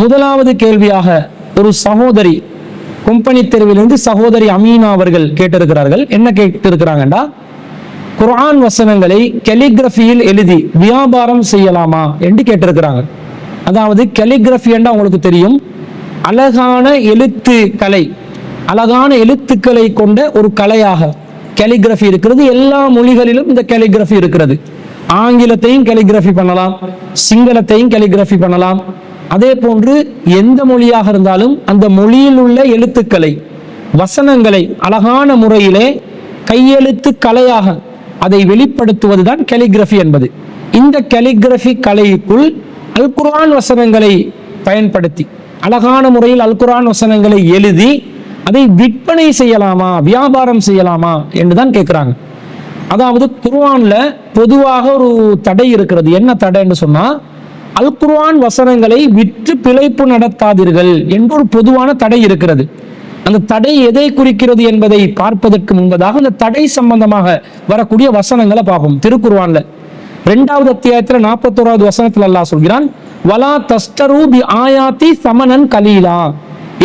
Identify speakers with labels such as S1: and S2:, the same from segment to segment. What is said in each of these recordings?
S1: முதலாவது கேள்வியாக ஒரு சகோதரி கொம்பனி தெருவிலிருந்து சகோதரி அமீனா அவர்கள் கேட்டிருக்கிறார்கள். என்ன கேட்டிருக்கிறாங்கடா, குர்ஆன் வசனங்களை கலிகிராஃபியில் எழுதி வியாபாரம் செய்யலாமா என்று கேட்டிருக்கிறாங்க. அதாவது கலிகிராஃபி என்றா உங்களுக்கு தெரியும், அழகான எழுத்து கலை, அழகான எழுத்துக்களை கொண்ட ஒரு கலையாக கலிகிராஃபி இருக்கிறது. எல்லா மொழிகளிலும் இந்த கலிகிராஃபி இருக்கிறது. ஆங்கிலத்தையும் கலிகிராஃபி பண்ணலாம், சிங்களத்தையும் கலிகிராஃபி பண்ணலாம். அதே போன்று எந்த மொழியாக இருந்தாலும் அந்த மொழியில் உள்ள எழுத்துக்களை, வசனங்களை அழகான முறையிலே கையெழுத்து கலையாக அதை வெளிப்படுத்துவதுதான் கலிகிராஃபி என்பது. இந்த கலிகிராஃபி கலைக்குள் அல் குர்ஆன் வசனங்களை பயன்படுத்தி அழகான முறையில் அல் குர்ஆன் வசனங்களை எழுதி அதை விற்பனை செய்யலாமா, வியாபாரம் செய்யலாமா என்றுதான் கேட்கிறாங்க. அதாவது குர்ஆன்ல பொதுவாக ஒரு தடை இருக்கிறது. என்ன தடை என்று சொன்னா, அல் குர்ஆன் வசனங்களை விற்று பிழைப்பு நடத்தாதீர்கள் என்று ஒரு பொதுவான தடை இருக்கிறது. அந்த தடை எதை குறிக்கிறது என்பதை பார்ப்பதற்கு முன்பதாக அந்த தடை சம்பந்தமாக வரக்கூடிய வசனங்களை பார்ப்போம். திருக்குர்ஆன்ல 2வது அத்தியாயத்துல 41வது வசனத்தில் அல்லாஹ் சொல்கிறான், வலா தஸ்தரு பி ஆயாத்தி சமனன் கலீலா,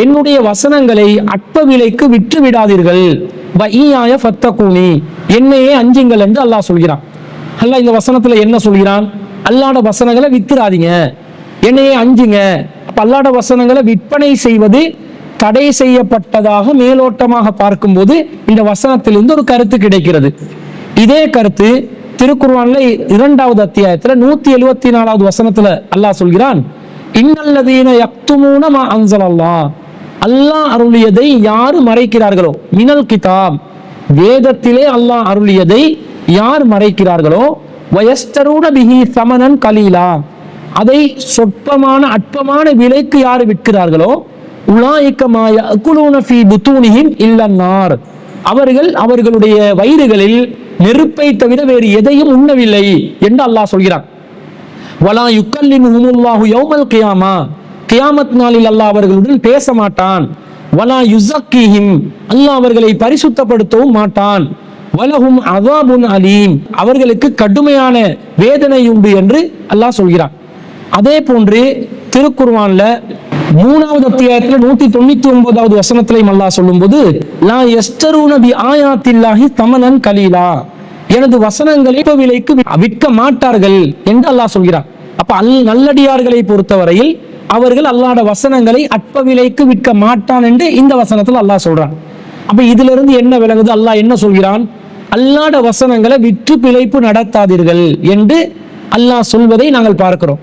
S1: என்னுடைய வசனங்களை அற்ப விலைக்கு விற்று விடாதீர்கள், வஇயாய ஃபத்தகூனி, என்னையே அஞ்சுங்கள் என்று அல்லாஹ் சொல்கிறான். அல்லாஹ் இந்த வசனத்துல என்ன சொல்கிறான்? அல்லாஹ்ட வசனங்களை வித்துறாதீங்க, என்னையே அஞ்சுங்க. அப்ப அல்லாஹ்ட வசனங்களை விற்பனை செய்வது தடை செய்யப்பட்டதாக மேலோட்டமாக பார்க்கும்போது இந்த வசனத்திலிருந்து ஒரு கருத்து கிடைக்கிறது. இதே கருத்து திருக்குர்ஆன்ல 2வது அத்தியாயத்துல 174வது வசனத்துல அல்லாஹ் சொல்கிறான், இன்னல்லதீன யக்துமூன மா அன்ஸலல்லாஹ், அல்லாஹ் அருளியதை யார் மறைக்கிறார்களோ, மினல் கிதாப், வேதத்திலே அல்லாஹ் அருளியதை யார் மறைக்கிறார்களோ, வயஸ்தரூன பிஹி சமனன் கலீலா, அதை சொற்பமான அற்பமான விலைக்கு யார் விற்கிறார்களோ, உலாயிக மா யஅகுலூன ஃபீ புத்தூனிஹிம் இல்லன்னார், அவர்கள் அவர்களுடைய வயிறுகளில் நெருப்பை தவிர வேறு எதையும் உண்ணவில்லை என்று அல்லாஹ் சொல்கிறான். வலா யுக்கல்லிமுஹுமுல்லாஹு யௌமல் கியாமா, கியாமத் நாளில் அல்லாஹ் அவர்களுடன் பேச மாட்டான். வலா யுஸக்கீஹிம், அல்லாஹ் அவர்களை பரிசுத்தப்படுத்தவும் மாட்டான். வலஹும் அஸாபுன் அலீம், அவர்களுக்கு கடுமையான வேதனை உண்டு என்று அல்லாஹ் சொல்கிறான். அதே போன்று திருக்குர்ஆன்ல 3வது அத்தியாயத்துல 199வது வசனத்திலையும் அல்லாஹ் சொல்லும்போது, லா யஸ்தரூன பி ஆயாத்தில்லாஹி தமனன் கலீலா, எனது வசனங்களை விலைக்கு விற்க மாட்டார்கள் என்று அல்லாஹ் சொல்கிறான். அப்ப நல்லடியார்களை பொறுத்தவரையில் அவர்கள் அல்லாஹ்ட வசனங்களை அற்ப விலைக்கு விற்க மாட்டான் என்று இந்த வசனத்தில் அல்லாஹ் சொல்றான். அப்ப இதுல இருந்து என்ன விளங்குது? அல்லாஹ் என்ன சொல்கிறான்? அல்லாஹ்ட வசனங்களை விற்று பிழைப்பு நடத்தாதீர்கள் என்று அல்லாஹ் சொல்வதை நாங்கள் பார்க்கிறோம்.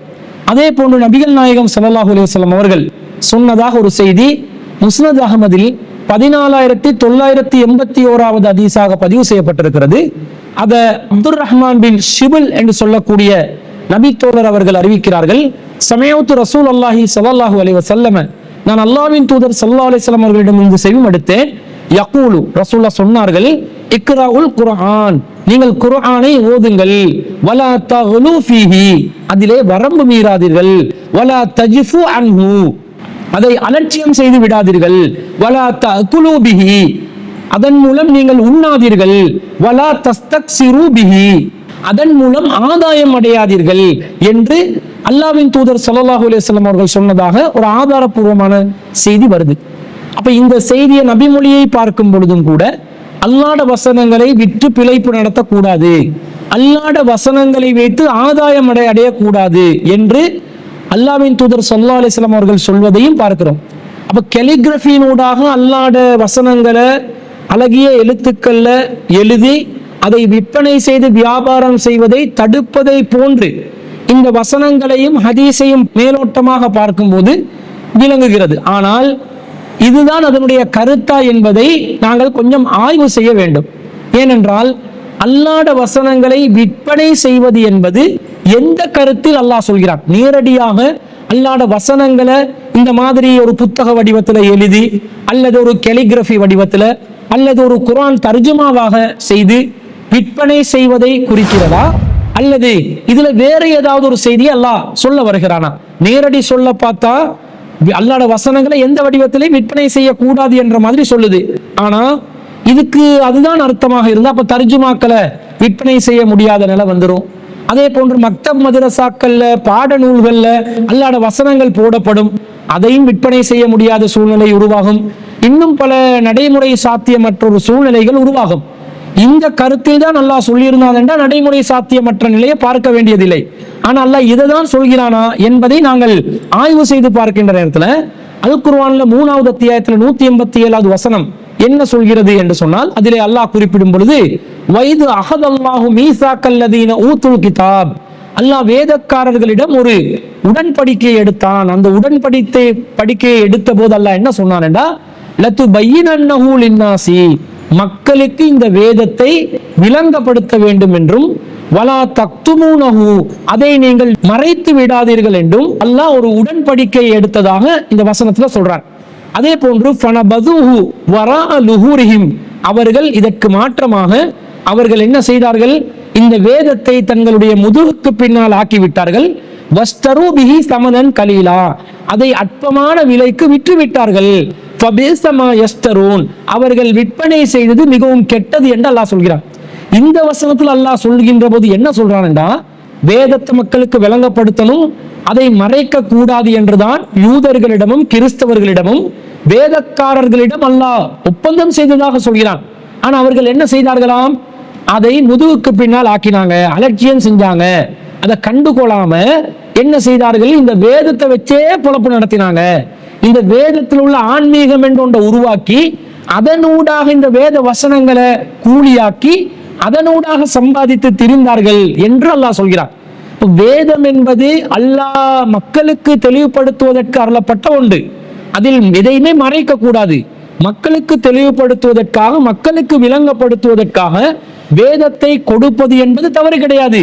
S1: அதே போன்று நபிகள் நாயகம் ஸல்லல்லாஹு அலைஹி வஸல்லம் அவர்கள் சொன்னதாக ஒரு செய்தி முஸ்னத் அஹ்மதில் 14981வது ஹதீஸாக பதிவு செய்யப்பட்டிருக்கிறது. அத அப்துர் ரஹ்மான் பின் ஷிபுல் என்று சொல்லக்கூடிய நபி தோழர் அவர்கள் அறிவிக்கிறார்கள், சமயத்து ரசூலுல்லாஹி ஸல்லல்லாஹு அலைஹி வஸல்லம், நான் அல்லாஹ்வின் தூதர் ஸல்லல்லாஹு அலைஹி வஸல்லம் அவர்களிடம் இருந்து செவிம் எடுத்தேன். யகூலு, ரசூலுல்லாஹ் சொன்னார்கள், இக்ராஉல் குர்ஆன், நீங்கள் குர்ஆனை ஓதுங்கள், வலா தகுலு ஃபீஹி, அதிலே வரம்பு மீறாதீர்கள், வலா தஜ்ஃபு அன்ஹு, அதை அலட்சியம் செய்து விடாதீர்கள், வலா தஅகுலு பிஹி, அதன் மூலம் நீங்கள் உண்ணாதீர்கள், வலா தஸ்தக்ஸிரு பிஹி, அதன் மூலம் ஆதாயம் அடையாதீர்கள் என்று அல்லாஹ்வின் தூதர் ஸல்லல்லாஹு அலைஹி வஸல்லம் அவர்கள் சொன்னதாக ஒரு ஆதாரபூர்வமான செய்தி வருது. அப்ப இந்த செய்தியை நபிமொழியை பார்க்கும் பொழுதும் கூட அல்லாஹ்ட வசனங்களை விற்று பிழைப்பு நடத்தக்கூடாது, அல்லாஹ்ட வசனங்களை வைத்து ஆதாயம் அடையக்கூடாது என்று அல்லாஹ்வின் தூதர் ஸல்லல்லாஹு அலைஹி வஸல்லம் அவர்கள் சொல்வதையும் பார்க்கிறோம். அப்ப கலிகிராஃபியினூடாக அல்லாஹ்ட வசனங்களை அழகிய எழுத்துக்கள்ல எழுதி அதை விற்பனை செய்து வியாபாரம் செய்வதை தடுப்பதை போன்று இந்த வசனங்களையும் ஹதீஸையும் மேலோட்டமாக பார்க்கும்போது விளங்குகிறது. ஆனால் இதுதான் அதனுடைய கருத்தா என்பதை நாங்கள் கொஞ்சம் ஆய்வு செய்ய வேண்டும். ஏனென்றால் அல்லாஹ்ட வசனங்களை விற்பனை செய்வது என்பது எந்த கருத்தில் அல்லாஹ் சொல்கிறான்? நேரடியாக அல்லாஹ்ட வசனங்களை இந்த மாதிரி ஒரு புத்தக வடிவத்தில் எழுதி அல்லது ஒரு கலிகிராஃபி வடிவத்தில் அல்லது ஒரு குர்ஆன் தர்ஜுமாவாக செய்து விற்பனை செய்வதை குறிக்கிறதா, அல்லது இதுல வேற ஏதாவது ஒரு செய்தியை அல்லாஹ் சொல்ல வருகிறானா? நேரடி சொல்ல பார்த்தா அல்லாஹ்ட வசனங்களை எந்த வடிவத்திலையும் விற்பனை செய்யக்கூடாது என்ற மாதிரி சொல்லுது. ஆனா இதுக்கு அதுதான் அர்த்தமாக இருந்தா அப்ப தர்ஜுமாக்களை விற்பனை செய்ய முடியாத நிலை வந்துடும். அதே போன்று மக்தப் மதரசாக்கள்ல பாட நூல்கள்ல அல்லாஹ்வுடைய வசனங்கள் போடப்படும், அதையும் விற்பனை செய்ய முடியாத சூழ்நிலை உருவாகும். இன்னும் பல நடைமுறை சாத்தியமற்ற ஒரு சூழ்நிலைகள் உருவாகும். இந்த கருத்தில் தான் அல்லாஹ் சொல்லியிருந்தான் என்றால் நடைமுறை சாத்தியமற்ற நிலையை பார்க்க வேண்டியதில்லை. ஆனா அல்லாஹ் இதை தான் சொல்கிறானா என்பதை நாங்கள் ஆய்வு செய்து பார்க்கின்ற நேரத்தில் அல் குர்ஆன்ல 3வது அத்தியாயத்தில் 187வது வசனம் என்ன சொல்கிறது என்று சொன்னால், அதிலே அல்லாஹ் குறிப்பிடும் பொழுது வைது அஹதல்லாஹு மீசாக்கல்லதீன ஊத்துல் கிதாப், அல்லாஹ் வேதக்காரர்களிடம் ஒரு உடன்படிக்கையை எடுத்தான். அந்த உடன்படிக்கையை எடுத்த போது அல்லாஹ் என்ன சொன்னான் என்றா, லத்து பையினன்னஹு லின்னாசி, மக்களுக்கு இந்த வேதத்தை விளங்கப்படுத்த வேண்டும் என்றும், வலா தக்துமூனஹு, அதை நீங்கள் மறைத்து விடாதீர்கள் என்றும் அல்லாஹ் ஒரு உடன்படிக்கையை எடுத்ததாக இந்த வசனத்துல சொல்றார். அதே போன்று ஃபனபதுஹு வராஅ லுஹூரிஹிம், அவர்கள் இதற்கு மாற்றமாக அவர்கள் என்ன செய்தார்கள், இந்த வேதத்தை தங்களுடைய முதுகுக்கு பின்னால் ஆக்கிவிட்டார்கள். வஸ்தரு பிஹி சமனன் கலீலா, அதை அற்பமான விலைக்கு விற்று விட்டார்கள். ஃபபிஸமா யஸ்தரூன், அவர்கள் விற்பனை செய்தது மிகவும் கெட்டது என்று அல்லாஹ் சொல்கிறான். இந்த வசனத்தில் அல்லாஹ் சொல்கின்ற போது என்ன சொல்றான் என்றா, வேதத்தை மக்களுக்கு விளங்கப்படுத்தணும், அதை மறைக்க கூடாது என்றுதான் யூதர்களிடமும் கிறிஸ்தவர்களிடமும் வேதக்காரர்களிடம் அல்லாஹ் ஒப்பந்தம் செய்ததாக சொல்கிறான். ஆனா அவர்கள் என்ன செய்தார்களாம், அதை முதுகுக்கு பின்னால் ஆக்கினாங்க, அலட்சியம் செஞ்சாங்க, அதை கண்டுகொள்ளாம என்ன செய்தார்கள், இந்த வேதத்தை வச்சே பொழப்பு நடத்தினாங்க. இந்த வேதத்தில் உள்ள ஆன்மீகம் என்று ஒன்றை உருவாக்கி அதனூடாக இந்த வேத வசனங்களை கூலியாக்கி அதனூடாக சம்பாதித்து திரிந்தார்கள் என்று அல்லாஹ் சொல்கிறார். வேதம் என்பது அல்லாஹ் மக்களுக்கு தெளிவுபடுத்துவதற்கு அருளப்பட்ட ஒன்று, அதில் எதையுமே மறைக்க கூடாது. மக்களுக்கு தெளிவுபடுத்துவதற்காக, மக்களுக்கு விளங்கப்படுத்துவதற்காக வேதத்தை கொடுப்பது என்பது தவறு கிடையாது.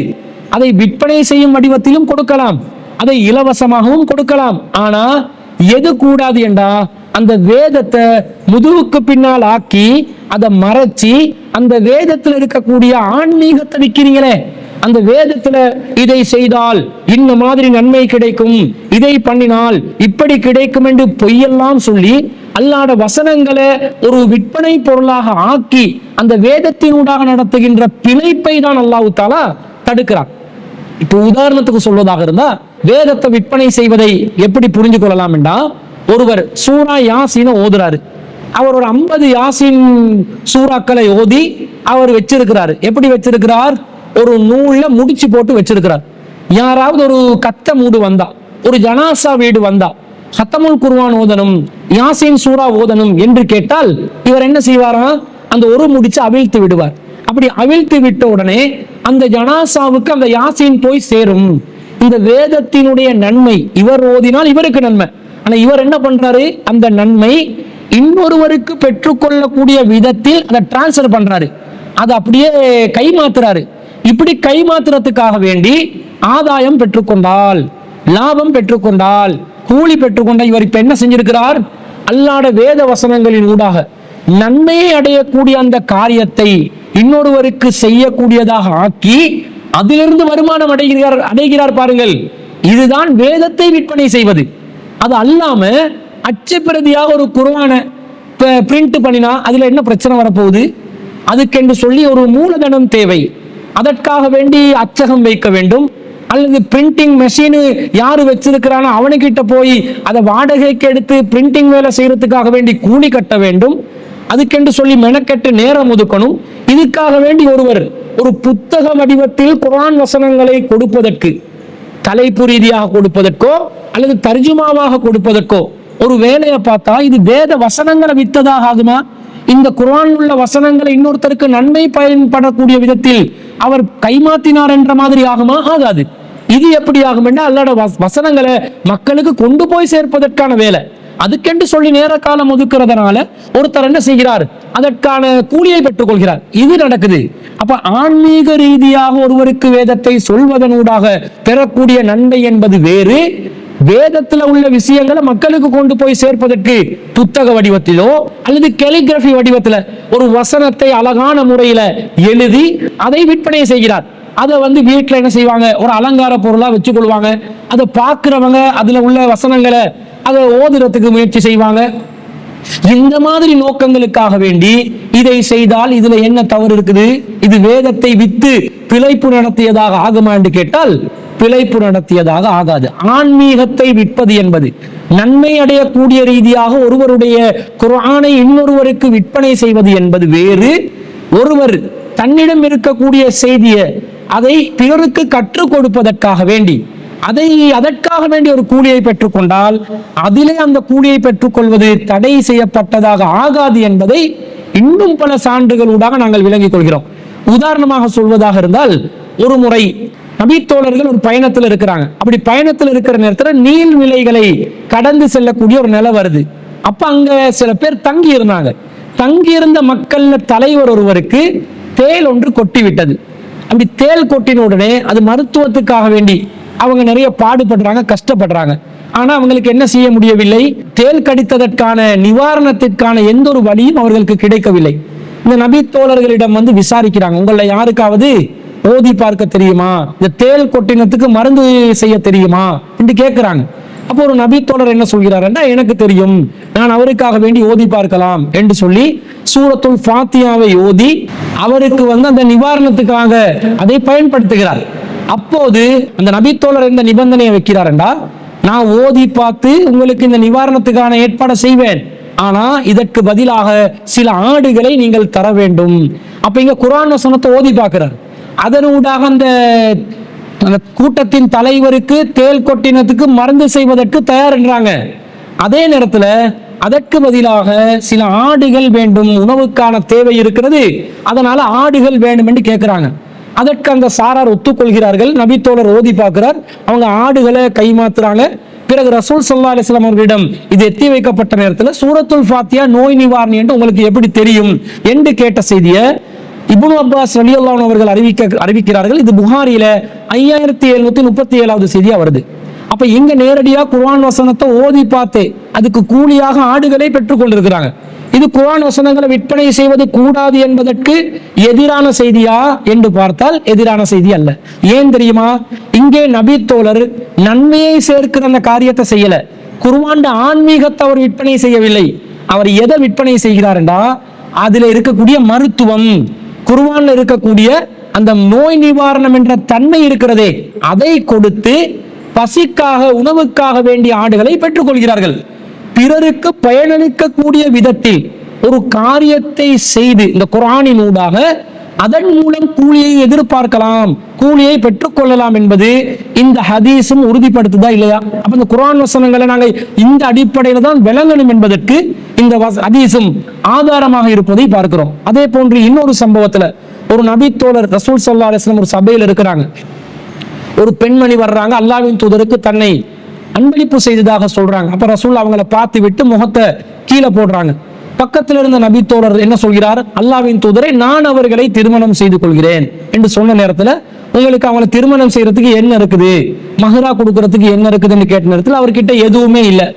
S1: அதை விற்பனை செய்யும் வடிவத்திலும் கொடுக்கலாம், அதை இலவசமாகவும் கொடுக்கலாம். ஆனா எது கூடாது என்றா, அந்த வேதத்தை முதுகுக்கு பின்னால் ஆக்கி அதை மறைச்சி அந்த வேதத்தில் இருக்கக்கூடிய ஆன்மீகத்தை விற்கிறீங்களே, அந்த வேதத்துல இதை செய்தால் இந்த மாதிரி நன்மை கிடைக்கும், இதை பண்ணினால் இப்படி கிடைக்கும் என்று பொய்யெல்லாம் சொல்லி அல்லாஹ்வுடைய வசனங்களை ஒரு விற்பனை பொருளாக ஆக்கி அந்த வேதத்தினூடாக நடத்துகின்ற பிழைப்பை தான் அல்லாஹ் தஆலா தடுக்கிறார். இப்போ உதாரணத்துக்கு சொல்வதாக இருந்தா, வேதத்தை விற்பனை செய்வதை எப்படி புரிஞ்சு கொள்ளலாம் என்றா, ஒருவர் சூரா யாசீனை ஓதுறாரு, அவர் ஒரு 50 யாசீன் சூறாக்களை ஓதி அவர் வச்சிருக்கிறாரு. எப்படி வச்சிருக்கிறார், ஒரு நூல்ல முடிச்சு போட்டு வச்சிருக்கிறார். யாராவது ஒரு கத்த மூடு வந்தா, ஒரு ஜனாசா வீடு வந்தா, ஹத்தமுல் குர்ஆன் ஓதனும், யாசீன் சூரா ஓதனும் என்று கேட்டால் இவர் என்ன செய்வாரா, அந்த ஒரு முடிச்சு அவிழ்த்து விடுவார். அப்படி அவிழ்த்து விட்ட உடனே அந்த ஜனாசாவுக்கு அந்த யாசீன் போய் சேரும். இந்த வேதத்தினுடைய நன்மை இவர் ஓதினால் இவருக்கு நன்மை. ஆனா இவர் என்ன பண்றாரு, அந்த நன்மை இன்னொருவருக்கு பெற்றுக்கொள்ளக்கூடிய விதத்தில் அதை டிரான்ஸ்ஃபர் பண்றாரு, அதை அப்படியே கைமாத்துறாரு. இப்படி கைமாத்துறதுக்காக வேண்டி ஆதாயம் பெற்றுக்கொண்டால், லாபம் பெற்றுக்கொண்டால், கூலி பெற்றுக்கொண்ட இவர் இப்ப என்ன செஞ்சிருக்கிறார், அல்லாஹ்வுடைய வேத வசனங்களின் ஊடாக நன்மையை அடையக்கூடிய அந்த காரியத்தை இன்னொருவருக்கு செய்யக்கூடியதாக ஆக்கி அதிலிருந்து வருமானம் அடைகிறார் பாருங்கள். இதுதான் வேதத்தை விற்பனை செய்வது. அது அல்லாம அச்சுப்பிரதியாக ஒரு குர்ஆனை பிரிண்ட் பண்ணினா அதுல என்ன பிரச்சனை வரப்போகுது, அதுக்கென்று சொல்லி ஒரு மூலதனம் தேவை, அதற்காக வேண்டி அச்சகம் வைக்க வேண்டும், அல்லது பிரிண்டிங் மெஷின் யாரு வச்சிருக்கிறானோ அவனுக்கிட்ட போய் அதை வாடகைக்கு எடுத்து பிரிண்டிங் வேலை செய்யறதுக்காக வேண்டி கூலி கட்ட வேண்டும், அதுக்கென்று சொல்லி மெனக்கெட்டு நேரம் ஒதுக்கணும். இதுக்காக வேண்டி ஒருவர் ஒரு புத்தக வடிவத்தில் குர்ஆன் வசனங்களை கொடுப்பதற்கு, தலைப்பு ரீதியாக கொடுப்பதற்கோ அல்லது தர்ஜுமாவாக கொடுப்பதற்கோ ஒரு வேலையை பார்த்தா இது வேத வசனங்களை வித்ததாக ஆகுமா? இந்த குர்ஆன் உள்ள வசனங்களை இன்னொருத்தருக்கு நன்மை பயன்படக்கூடிய விதத்தில் அவர் கைமாத்தினார் என்ற மாதிரி ஆகுமா? ஆகாது. இது எப்படி ஆகும் என்றால் அல்லாஹ்வுடைய வசனங்களை மக்களுக்கு கொண்டு போய் சேர்ப்பதற்கான வேலை, அதுக்கென்று சொல்லி நேர காலம் ஒதுக்குறதுனால ஒருத்தர் என்ன செய்கிறார், அதற்கான கூலியை பெற்றுக் கொள்கிறார். இது நடக்குது. அப்ப ஆன்மீக ரீதியாக ஒருவருக்கு வேதத்தை சொல்வதனூடாக பெறக்கூடிய நன்மை என்பது வேறு, வேதத்துல உள்ள விஷயங்களை மக்களுக்கு கொண்டு போய் சேர்ப்பதற்கு புத்தக வடிவத்திலோ அல்லது கலிகிராஃபி வடிவத்துல ஒரு வசனத்தை அழகான முறையில எழுதி அதை விற்பனை செய்கிறார். அதை வீட்டுல என்ன செய்வாங்க, ஒரு அலங்கார பொருளா வச்சுக் கொள்வாங்க. அதை பார்க்கிறவங்க அதுல உள்ள வசனங்களை அதை ஓதுறதுக்கு முயற்சி செய்வாங்க. இந்த மாதிரி நோக்கங்களுக்காக வேண்டி இதை செய்தால் இதுல என்ன தவறு இருக்குது, இது வேதத்தை வித்து பிழைப்பு நடத்தியதாக ஆகுமா என்று கேட்டால் பிழைப்பு நடத்தியதாக ஆகாது. ஆன்மீகத்தை விற்பது என்பது நன்மை அடையக்கூடிய ரீதியாக ஒருவருடைய குர்ஆனை இன்னொருவருக்கு விற்பனை செய்வது என்பது வேறு. ஒருவர் தன்னிடம் இருக்கக்கூடிய செய்தியை அதை பிறருக்கு கற்றுக் கொடுப்பதற்காக வேண்டி அதற்காக வேண்டி ஒரு கூலியை பெற்றுக்கொண்டால் அதிலே அந்த கூலியை பெற்றுக்கொள்வது தடை செய்யப்பட்டதாக ஆகாது என்பதை இன்னும் பல சான்றுகளூடாக நாங்கள் விளங்கிக் கொள்கிறோம். உதாரணமாக சொல்வதாக இருந்தால், ஒரு முறை நபித்தோழர்கள் ஒரு பயணத்தில் இருக்கிறாங்க. அப்படி பயணத்தில் இருக்கிற நேரத்தில் நீர்நிலைகளை கடந்து செல்லக்கூடிய ஒரு நிலை வருது. அப்ப அங்க சில பேர் தங்கி இருந்தாங்க. தங்கியிருந்த மக்கள் தலைவர் ஒருவருக்கு தேள் ஒன்று கொட்டி விட்டது. அப்படி தேள் கொட்டின உடனே அது மருத்துவத்துக்காக வேண்டி அவங்க நிறைய பாடுபடுறாங்க, கஷ்டப்படுறாங்க. ஆனா அவங்களுக்கு என்ன செய்ய முடியவில்லை, தேள் கடித்ததற்கான நிவாரணத்திற்கான எந்த ஒரு வழியும் அவர்களுக்கு கிடைக்கவில்லை. இந்த நபி தோழர்களிடம் வந்து விசாரிக்கிறாங்க, உங்களை யாருக்காவது ஓதி பார்க்க தெரியுமா, இந்த தேள் கொட்டினத்துக்கு மருந்து செய்ய தெரியுமா என்று கேட்கிறாங்க. அப்போ ஒரு நபி தோழர் என்ன சொல்கிறாருன்னா, எனக்கு தெரியும், நான் அவருக்காக வேண்டி ஓதி பார்க்கலாம் என்று சொல்லி சூரத்துல் ஃபாத்தியாவை ஓதி அவருக்கு வந்து அந்த நிவாரணத்துக்காக அதை பயன்படுத்துகிறார். அப்போது அந்த நபித்தோழர் இந்த நிபந்தனையை வைக்கிறார் என்றால், நான் ஓதி பார்த்து உங்களுக்கு இந்த நிவாரணத்துக்கான ஏற்பாடு செய்வேன், ஆனா இதற்கு பதிலாக சில ஆடுகளை நீங்கள் தர வேண்டும். அப்ப இங்க குர்ஆன் வசனத்தை ஓதி பார்க்கிறார். அதனூடாக அந்த கூட்டத்தின் தலைவருக்கு தேள் கொட்டினத்துக்கு மருந்து செய்வதற்கு தயார் என்றாங்க. அதே நேரத்துல அதற்கு பதிலாக சில ஆடுகள் வேண்டும், உணவுக்கான தேவை இருக்கிறது, அதனால ஆடுகள் வேண்டும் என்று கேட்கிறாங்க. அதற்கு அந்த சாரார் ஒத்துக்கொள்கிறார்கள். நபித்தோழர் ஓதி பார்க்கிறார், அவங்க ஆடுகளை கைமாத்துறாங்க. பிறகு ரசூல் ஸல்லல்லாஹு அலைஹி வஸல்லம் அவர்களிடம் இது எத்தி வைக்கப்பட்ட நேரத்தில் சூரத்துல் ஃபாத்தியா நோய் நிவாரணி என்று உங்களுக்கு எப்படி தெரியும் என்று கேட்ட செய்தியை இப்னு அப்பாஸ் ரலியல்லாஹு அன்ஹு அவர்கள் அறிவிக்கிறார்கள். இது புகாரியில 5737வது செய்தியா வருது. அப்ப இங்க நேரடியா குர்ஆன் வசனத்தை ஓதி பார்த்தே அதுக்கு கூலியாக ஆடுகளை பெற்றுக் கொண்டிருக்கிறாங்க. இது குர்ஆன் வசனங்களை விற்பனை செய்வது கூடாது என்பதற்கு எதிரான செய்தியா என்று பார்த்தால் எதிரான செய்தி அல்ல. ஏன் தெரியுமா, இங்கே நபி தோழர் நன்மையை சேர்க்கிற அந்த காரியத்தை செய்யல, குர்ஆன் ஆன்மீகத்தை அவர் விற்பனை செய்யவில்லை. அவர் எதை விற்பனை செய்கிறார் என்றா, அதுல இருக்கக்கூடிய மருத்துவம், குர்ஆன்ல இருக்கக்கூடிய அந்த நோய் நிவாரணம் என்ற தன்மை இருக்கிறதே, அதை கொடுத்து பசிக்காக உணவுக்காக வேண்டிய ஆடுகளை பெற்றுக் கொள்கிறார்கள். பிறருக்கு பயனளிக்கக்கூடிய விதத்தில் ஒரு காரியத்தை செய்து இந்த குர்ஆனின் ஊடாக அதன் மூலம் கூலியை எதிர்பார்க்கலாம், கூலியை பெற்றுக் கொள்ளலாம் என்பது இந்த ஹதீஸும் உறுதிப்படுத்துதா இல்லையா? அப்ப இந்த குர்ஆன் வசனங்களை நாங்கள் இந்த அடிப்படையில் தான் விளங்கணும் என்பதற்கு இந்த ஹதீஸும் ஆதாரமாக இருப்பதை பார்க்கிறோம். அதே போன்று இன்னொரு சம்பவத்துல ஒரு நபி தோழர் ரசூல் ஸல்லல்லாஹு அலைஹி வஸல்லம் ஒரு சபையில் இருக்கிறாங்க. ஒரு பெண்மணி வர்றாங்க, அல்லாஹ்வின் தூதருக்கு தன்னை அன்பளிப்பு செய்ததாக சொல்றாங்க. அப்ப ரசூல் அவங்களை பார்த்து விட்டு முகத்தை கீழே போடுறாங்க. பக்கத்தில் இருந்த நபி தோழர் என்ன சொல்கிறார், அல்லாஹ்வின் தூதரை, நான் அவர்களை திருமணம் செய்து கொள்கிறேன் என்று சொன்ன நேரத்துல, உங்களுக்கு அவங்களை திருமணம் செய்யறதுக்கு என்ன இருக்குது, மஹரா கொடுக்கறதுக்கு என்ன இருக்குதுன்னு கேட்ட நேரத்தில் அவர்கிட்ட எதுவுமே இல்லை,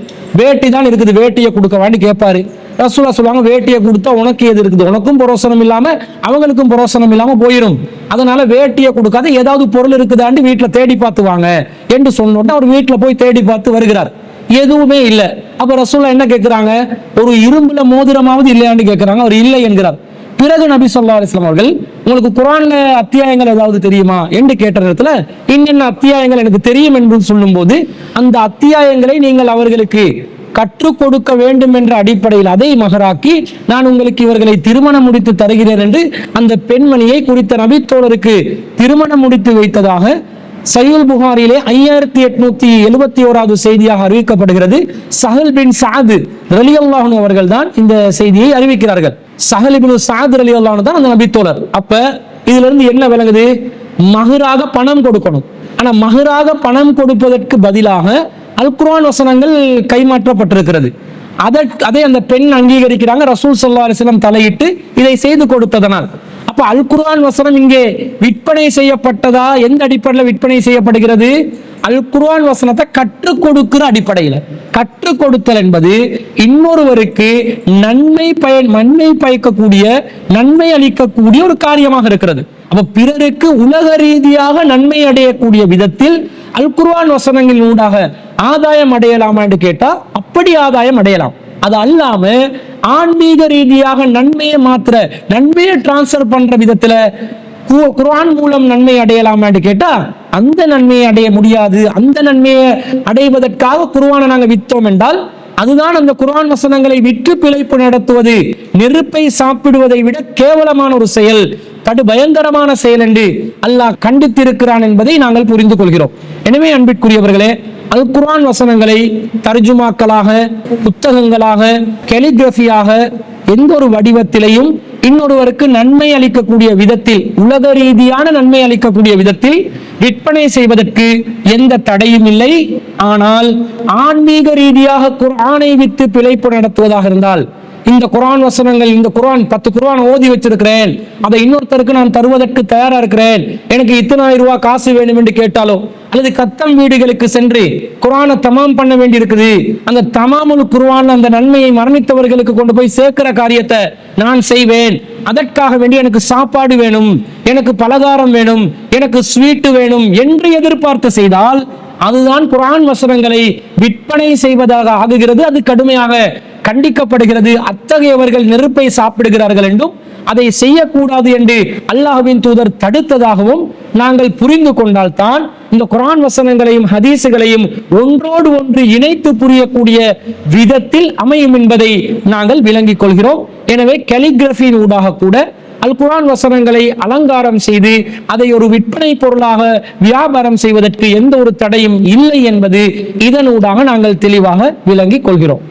S1: வேட்டி தான் இருக்குது, வேட்டியை கொடுக்க வேண்டி கேட்பாரு. ரசூலா சொல்லுவாங்க, வேட்டியை கொடுத்தா உனக்கு எது இருக்குது, உனக்கும் புரோசனம் இல்லாம அவங்களுக்கும் புரோசனம் இல்லாம போயிடும், அதனால வேட்டியை கொடுக்காத, ஏதாவது பொருள் இருக்குதான்னு வீட்டுல தேடி பார்த்து வாங்க என்று சொன்னோட அவர் வீட்டுல போய் தேடி பார்த்து வருகிறார். எதுவுமே இல்லை. அப்ப ரசூலா என்ன கேட்கிறாங்க, ஒரு இரும்புல மோதிரமாவது இல்லையான்னு கேட்கிறாங்க. அவர் இல்லை என்கிறார். பிறகு நபி ஸல்லல்லாஹு அலைஹி வஸல்லம் அவர்கள், உங்களுக்கு குர்ஆன்ல அத்தியாயங்கள் ஏதாவது தெரியுமா என்று கேட்ட நேரத்துல, இன்னென்ன அத்தியாயங்கள் எனக்கு தெரியும் என்று சொல்லும் போது, அந்த அத்தியாயங்களை நீங்கள் அவர்களுக்கு கற்றுக் கொடுக்க வேண்டும் என்ற அடிப்படையில் அதை மகராக்கி நான் உங்களுக்கு இவர்களை திருமணம் முடித்து தருகிறேன் என்று அந்த பெண்மணியை குறித்த நபி தோழருக்கு திருமணம் முடித்து வைத்ததாக சஹீஹ் புகாரியிலே 5871வது செய்தியாக அறிவிக்கப்படுகிறது. சஹல் பின் சஅத் ரலியல்லாஹு அன்ஹு அவர்கள் தான் இந்த செய்தியை அறிவிக்கிறார்கள். சஹல் பின் சஅத் ரலியல்லாஹு அன்ஹு தான் அந்த நபி தோழர். அப்ப இதுல இருந்து என்ன விளங்குது, மஹராக பணம் கொடுக்கணும். ஆனா மஹராக பணம் கொடுப்பதற்கு பதிலாக அல் குர்ஆன் வசனங்கள் கைமாற்றப்பட்டிருக்கிறது. அதை அந்த பெண் அங்கீகரிக்கிறாங்க. ரசூல் ஸல்லல்லாஹு அலைஹி வஸல்லம் தலையிட்டு இதை செய்து கொடுத்ததனால். அப்ப அல் குர்ஆன் வசனம் இங்கே விற்பனை செய்யப்பட்டதா, எந்த அடிப்படையில் விற்பனை செய்யப்படுகிறது, அல் குர்ஆன் வசனத்தை கற்றுக் கொடுக்கிற அடிப்படையில். கற்றுக் கொடுத்தல் என்பது இன்னொருவருக்கு நன்மை பயக்கக்கூடிய, நன்மை அளிக்கக்கூடிய ஒரு காரியமாக இருக்கிறது. அப்ப பிறருக்கு உலக ரீதியாக நன்மை அடையக்கூடிய விதத்தில் அல் குர்ஆன் வசனங்களின் ஊடாக ஆதாயம் அடையலாமா என்று கேட்டா அப்படி ஆதாயம் அடையலாம். அது அல்லாம ஆன்மீக ரீதியாக நன்மையை நன்மையை டிரான்ஸ்பர் பண்ற விதத்துல குர்ஆன் மூலம் நன்மை அடையலாமான்னு கேட்டா அந்த நன்மையை அடைய முடியாது. அந்த நன்மையை அடைவதற்காக குர்ஆனை நாங்க வித்தோம் என்றால் அதுதான் அந்த குர்ஆன் வசனங்களை விற்று பிழைப்பு நடத்துவது, நெருப்பை சாப்பிடுவதை விட கேவலமான ஒரு செயல், படு பயங்கரமான செயல் என்று அல்லாஹ் கண்டித்திருக்கிறான் என்பதை நாங்கள் புரிந்து கொள்கிறோம். எனவே அன்பிற்குரியவர்களே, அல் குர்ஆன் வசனங்களை தர்ஜுமாக்களாக, புத்தகங்களாக, கலிகிராஃபியாக எந்த ஒரு வடிவத்திலையும் இன்னொருவருக்கு நன்மை அளிக்கக்கூடிய விதத்தில், உலக ரீதியான நன்மை அளிக்கக்கூடிய விதத்தில் விற்பனை செய்வதற்கு எந்த தடையும் இல்லை. ஆனால் ஆன்மீக ரீதியாக குர்ஆனை வித்து பிழைப்பு நடத்துவதாக இருந்தால், இந்த குர்ஆன் வசனங்கள், இந்த குர்ஆன் 10 குர்ஆன் ஓதி வச்சிருக்கிறேன், அதை இன்னொருத்தருக்கு நான் தருவதற்கு தயாரா இருக்கிறேன், எனக்கு இத்தனை ஆயிரம் ரூபாய் காசு வேணும் என்று கேட்டாலோ, அல்லது கத்தம் வீடுகளுக்கு சென்று குர்ஆனை தமாம் பண்ண வேண்டி இருக்குது, அந்த தமாமுல் குர்ஆன் அந்த நன்மையை மரணித்தவர்களுக்கு கொண்டு போய் சேர்க்கிற காரியத்தை நான் செய்வேன், அதற்காக வேண்டி எனக்கு சாப்பாடு வேணும், எனக்கு பலகாரம் வேணும், எனக்கு ஸ்வீட்டு வேணும் என்று எதிர்பார்த்து செய்தால் அதுதான் குர்ஆன் வசனங்களை விற்பனை செய்வதாக ஆகுகிறது. அது கடுமையாக கண்டிக்கப்படுகிறது. அத்தகையவர்கள் நெருப்பை சாப்பிடுகிறார்கள் என்றும் அதை செய்யக்கூடாது என்று அல்லாஹ்வின் தூதர் தடுத்ததாகவும் நாங்கள் புரிந்து கொண்டால்தான் இந்த குர்ஆன் வசனங்களையும் ஹதீசுகளையும் ஒன்றோடு ஒன்று இணைத்து புரியக்கூடிய விதத்தில் அமையும் என்பதை நாங்கள் விளங்கிக் கொள்கிறோம். எனவே கலிகிராஃபியின் ஊடாக கூட அல் குர்ஆன் வசனங்களை அலங்காரம் செய்து அதை ஒரு விற்பனை பொருளாக வியாபாரம் செய்வதற்கு எந்த ஒரு தடையும் இல்லை என்பது இதனூடாக நாங்கள் தெளிவாக விளங்கிக் கொள்கிறோம்.